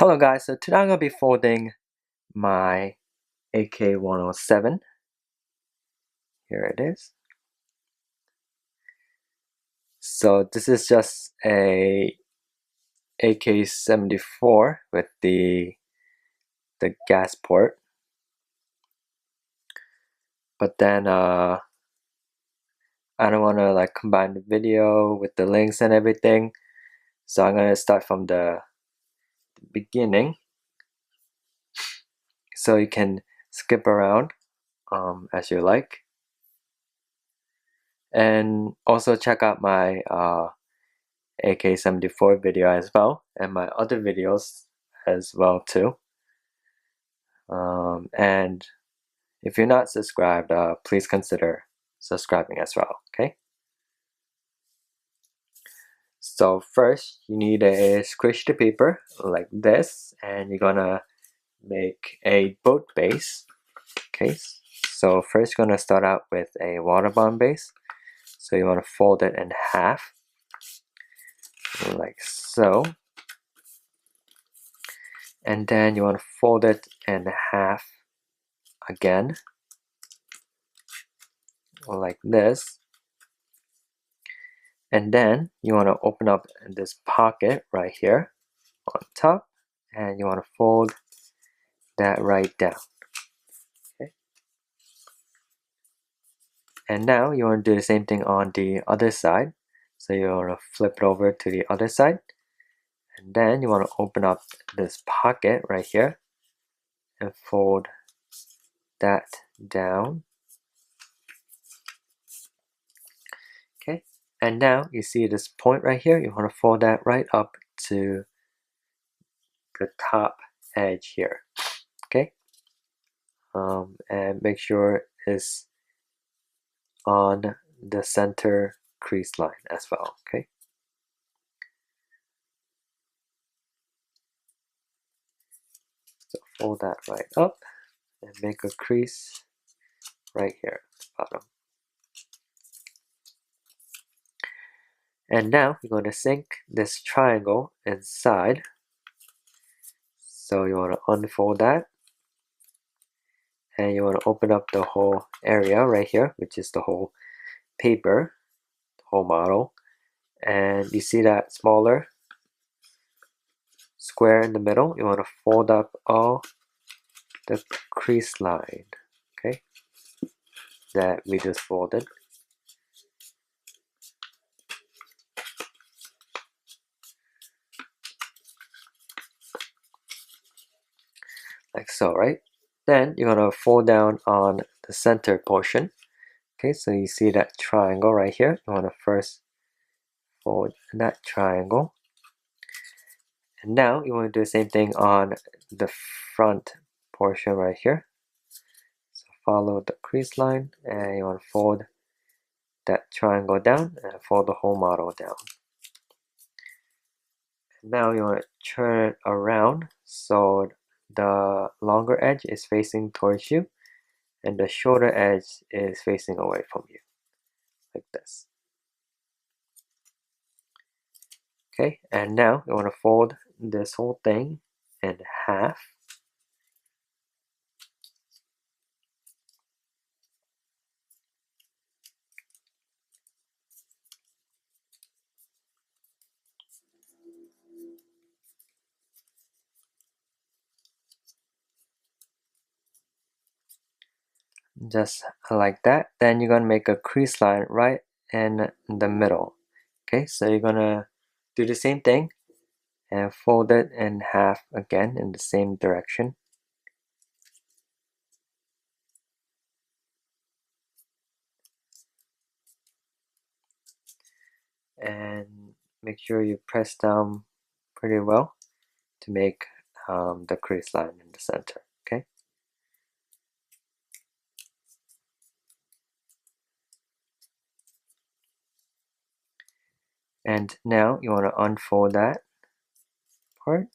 Hello guys, so today I'm going to be folding my AK-107. Here it is. So this is just a AK-74 with the gas port. But then I don't want to combine the video with the links and everything. So I'm going to start from the beginning. So you can skip around as you like. And also check out my AK-74 video as well, and my other videos as well too. And if you're not subscribed, please consider subscribing as well, okay? So first, you need a squished paper like this, and you're gonna make a boat base, okay? So first, you're gonna start out with a water bomb base. So you want to fold it in half, like so. And then you want to fold it in half again, like this. And then you want to open up this pocket right here on top, and you want to fold that right down. Okay. And now you want to do the same thing on the other side. So you want to flip it over to the other side, and then you want to open up this pocket right here and fold that down. Okay. And now you see this point right here, you want to fold that right up to the top edge here. Okay. And make sure it's on the center crease line as well, okay? So fold that right up and make a crease right here at the bottom. And now you're going to sink this triangle inside. So you want to unfold that. And you want to open up the whole area right here, which is the whole paper, the whole model. And you see that smaller square in the middle? You want to fold up all the crease line, okay, that we just folded. Like so, right? Then you're gonna fold down on the center portion. Okay, so you see that triangle right here. You wanna first fold that triangle. And now you wanna do the same thing on the front portion right here. So follow the crease line and you wanna fold that triangle down and fold the whole model down. And now you wanna turn it around so the longer edge is facing towards you and the shorter edge is facing away from you, like this. Okay, and now you want to fold this whole thing in half. Just like that. Then you're gonna make a crease line right in the middle. Okay, so you're gonna do the same thing and fold it in half again in the same direction. And make sure you press down pretty well to make the crease line in the center. Okay. And now you want to unfold that part.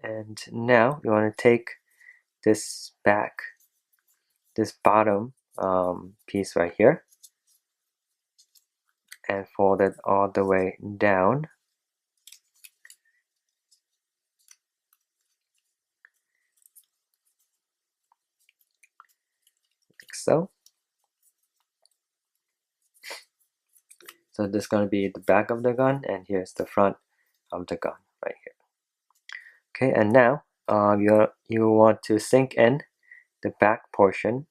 And now you want to take this bottom piece right here and fold it all the way down. so. So this is going to be the back of the gun, and here's the front of the gun right here. Okay, and now you want to sink in the back portion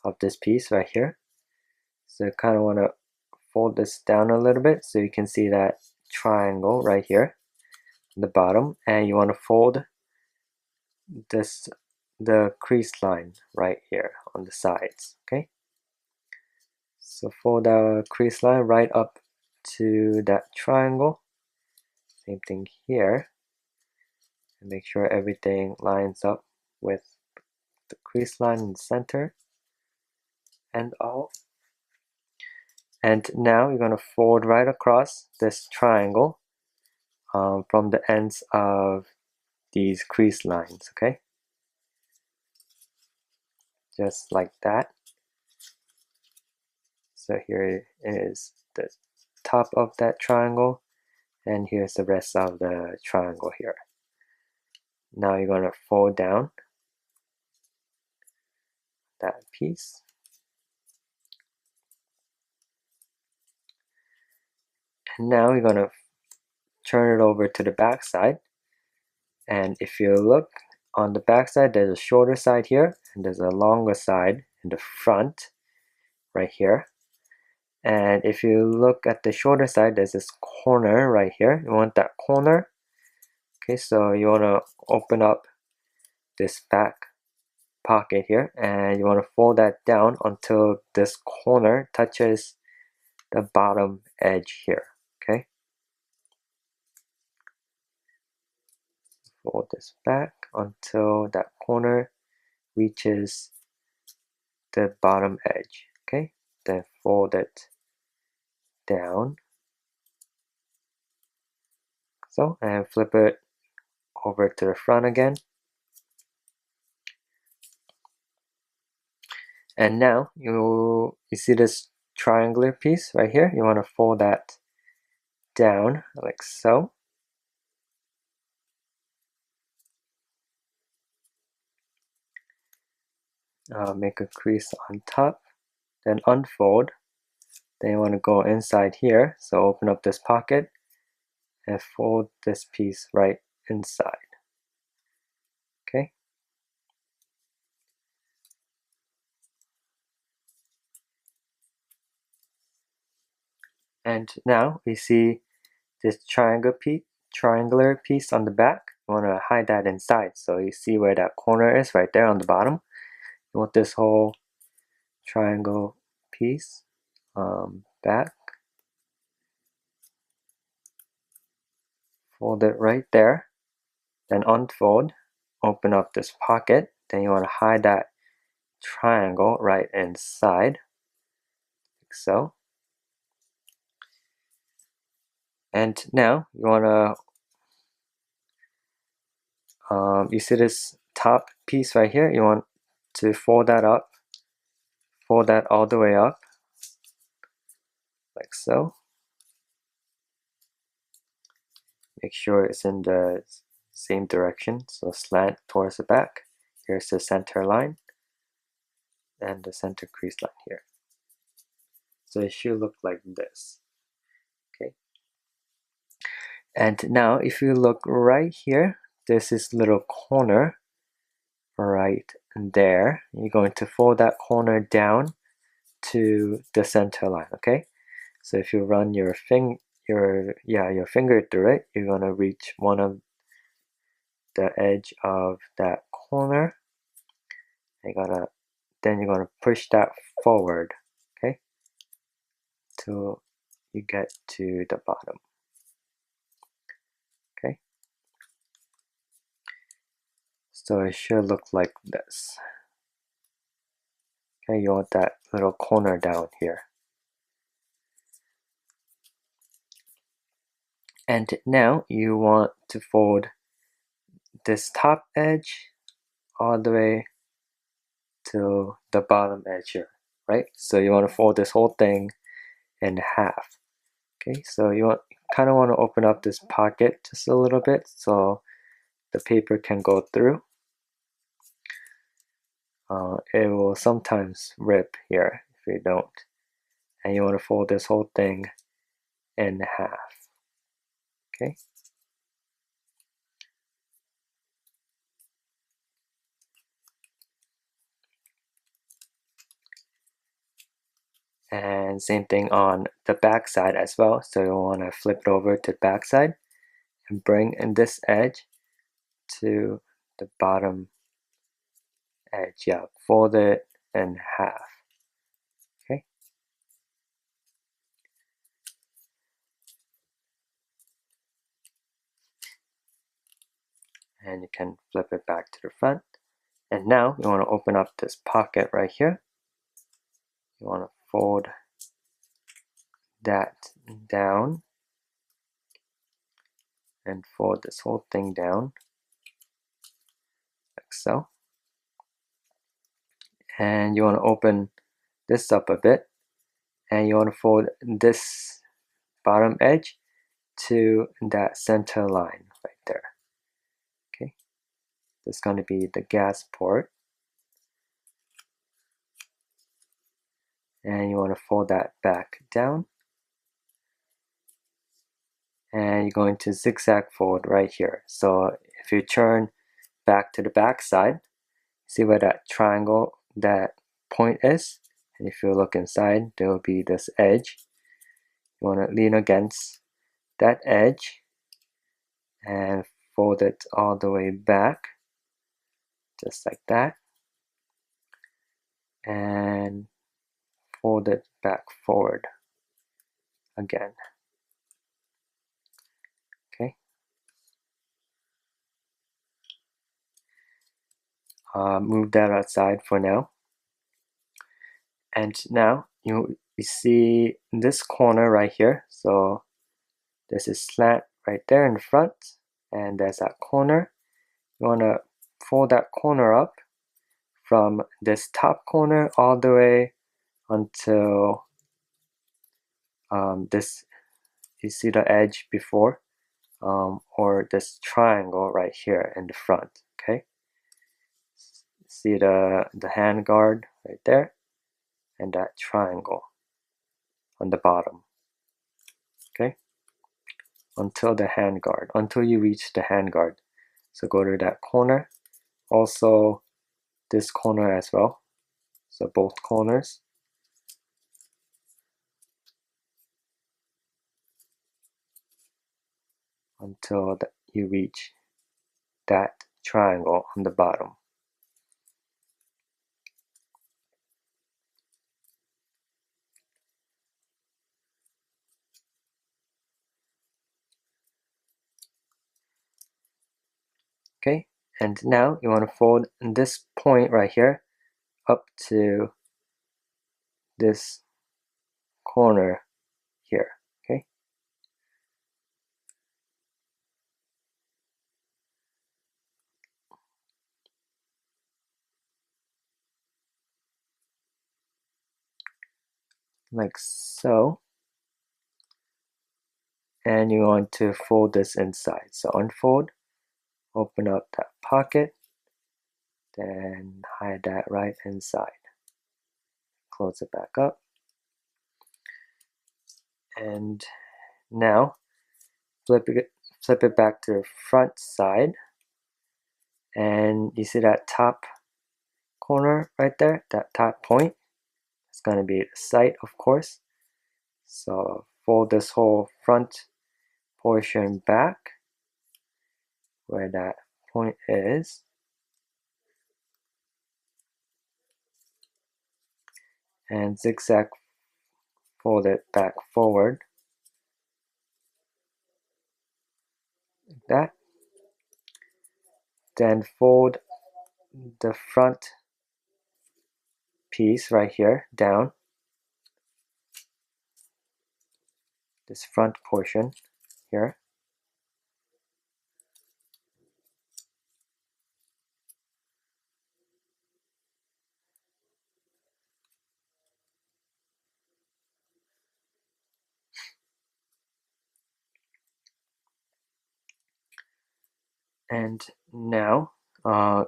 of this piece right here. So you kind of want to fold this down a little bit so you can see that triangle right here on the bottom, and you want to fold the crease line right here on the sides. Okay, so fold the crease line right up to that triangle. Same thing here, and make sure everything lines up with the crease line in the center and all. And now you're going to fold right across this triangle from the ends of these crease lines, okay? Just like that. So here is the top of that triangle, and here's the rest of the triangle here. Now you're going to fold down that piece. And now you're going to turn it over to the back side. And if you look on the back side, there's a shorter side here, and there's a longer side in the front right here. And if you look at the shorter side, there's this corner right here. You want that corner. Okay, so you want to open up this back pocket here, and you want to fold that down until this corner touches the bottom edge here. Okay, fold this back until that corner reaches the bottom edge. Okay, then fold it down, so, and flip it over to the front again. And now you see this triangular piece right here. You want to fold that down like so. Make a crease on top, then unfold. Then you want to go inside here, so open up this pocket and fold this piece right inside. Okay. And now we see this triangular piece on the back. You want to hide that inside, so you see where that corner is right there on the bottom. You want this whole triangle piece back. Fold it right there, then unfold, open up this pocket, then you want to hide that triangle right inside, like so. And now you want to, you see this top piece right here, you want to fold that up, fold that all the way up, like so. Make sure it's in the same direction, so slant towards the back. Here's the center line and the center crease line here. So it should look like this. Okay. And now if you look right here, there's this little corner right there. You're going to fold that corner down to the center line, okay? So if you run your finger through it, you're gonna reach one of the edge of that corner. Then you're gonna push that forward, okay, till you get to the bottom. Okay, so it should look like this. Okay, you want that little corner down here. And now you want to fold this top edge all the way to the bottom edge here, right? So you want to fold this whole thing in half. Okay, so you kind of want to open up this pocket just a little bit so the paper can go through. it will sometimes rip here if you don't. And you want to fold this whole thing in half. Okay. And same thing on the back side as well. So you want to flip it over to the back side and bring in this edge to the bottom edge. Yeah, fold it in half. Okay. And you can flip it back to the front. And now you want to open up this pocket right here. You want to fold that down and fold this whole thing down like so. And you want to open this up a bit, and you want to fold this bottom edge to that center line right there. Okay, this is going to be the gas port, and you want to fold that back down, and you're going to zigzag fold right here. So if you turn back to the back side, see where that triangle, that point is, and if you look inside, there will be this edge. You want to lean against that edge and fold it all the way back, just like that, and fold it back forward again. Okay. Move that outside for now. And now you see this corner right here. So there's a slant right there in the front, and there's that corner. You want to fold that corner up from this top corner all the way until this, you see the edge before, or this triangle right here in the front. Okay, see the hand guard right there, and that triangle on the bottom. Okay, until the hand guard, until you reach the hand guard. So go to that corner, also this corner as well, so both corners, until you reach that triangle on the bottom. Okay, and now you want to fold this point right here up to this corner here. Okay, like so, and you want to fold this inside. So unfold, open up that pocket, then hide that right inside. Close it back up, and now flip it back to the front side, and you see that top corner right there, that top point. It's going to be the sight, of course. So fold this whole front portion back where that point is, and zigzag fold it back forward like that. Then fold the front piece right here down, this front portion here, and now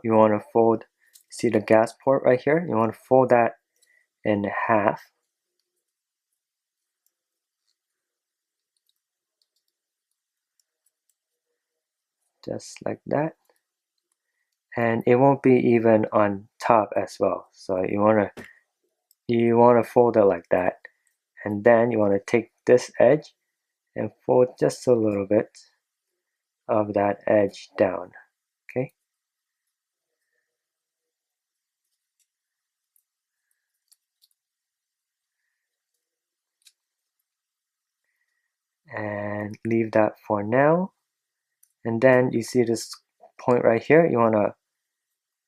you want to fold See the gas port right here? You want to fold that in half. Just like that. And it won't be even on top as well. So you wanna fold it like that. And then you want to take this edge and fold just a little bit of that edge down. Okay. And leave that for now. And then you see this point right here, you want to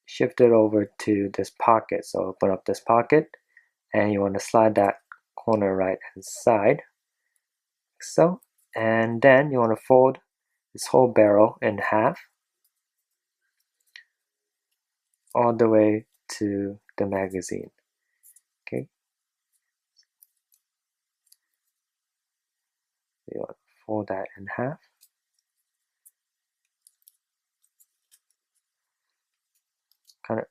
shift it over to this pocket. So open up this pocket and you want to slide that corner right inside, like so. And then you want to fold this whole barrel in half all the way to the magazine. Okay, so you want to fold that in half. Kind of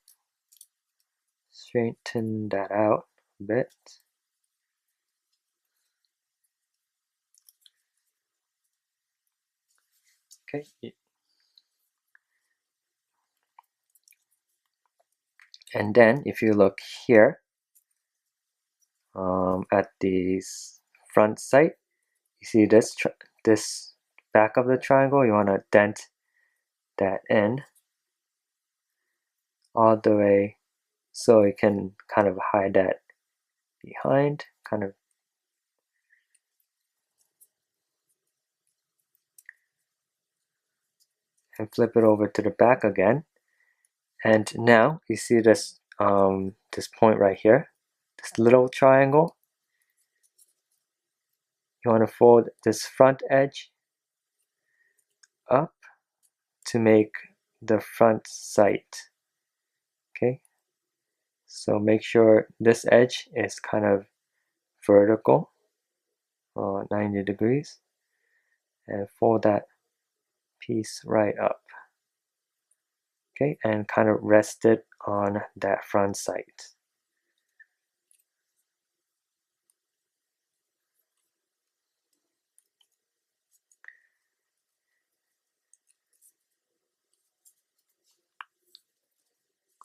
straighten that out a bit. Okay. And then if you look here at the front sight, you see this back of the triangle, you want to dent that in all the way so you can kind of hide that behind, kind of. And flip it over to the back again. And now you see this this point right here, this little triangle. You want to fold this front edge up to make the front sight. Okay, so make sure this edge is kind of vertical, 90 degrees, and fold that piece right up. Okay, and kind of rest it on that front sight.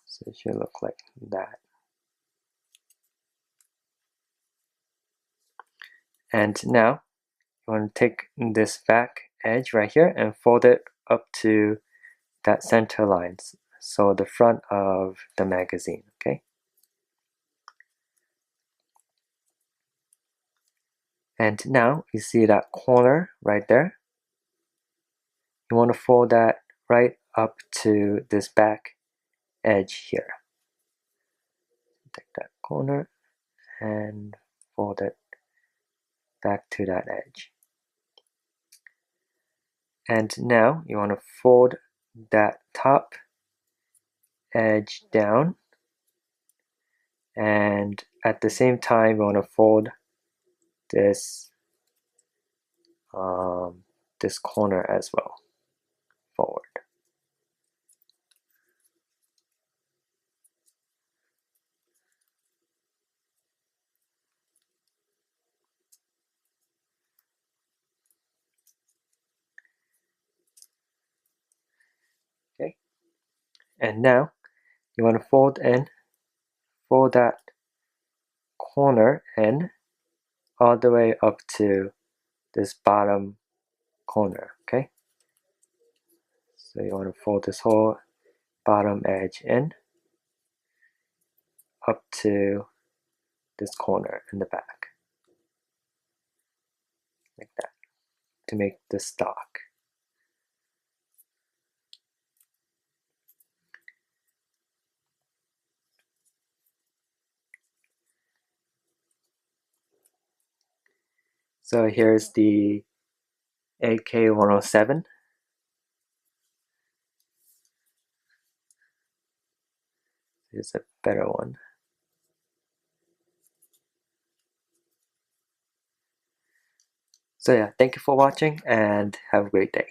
So it should look like that. And now you want to take this back edge right here and fold it up to that center line, so the front of the magazine. Okay, and now you see that corner right there. You want to fold that right up to this back edge here. Take that corner and fold it back to that edge. And now you want to fold that top edge down, and at the same time you want to fold this this corner as well forward. Okay, and now you want to fold that corner in all the way up to this bottom corner. Okay, so you want to fold this whole bottom edge in up to this corner in the back, like that, to make the stock. So here's the AK-107. Here's a better one. So yeah, thank you for watching and have a great day.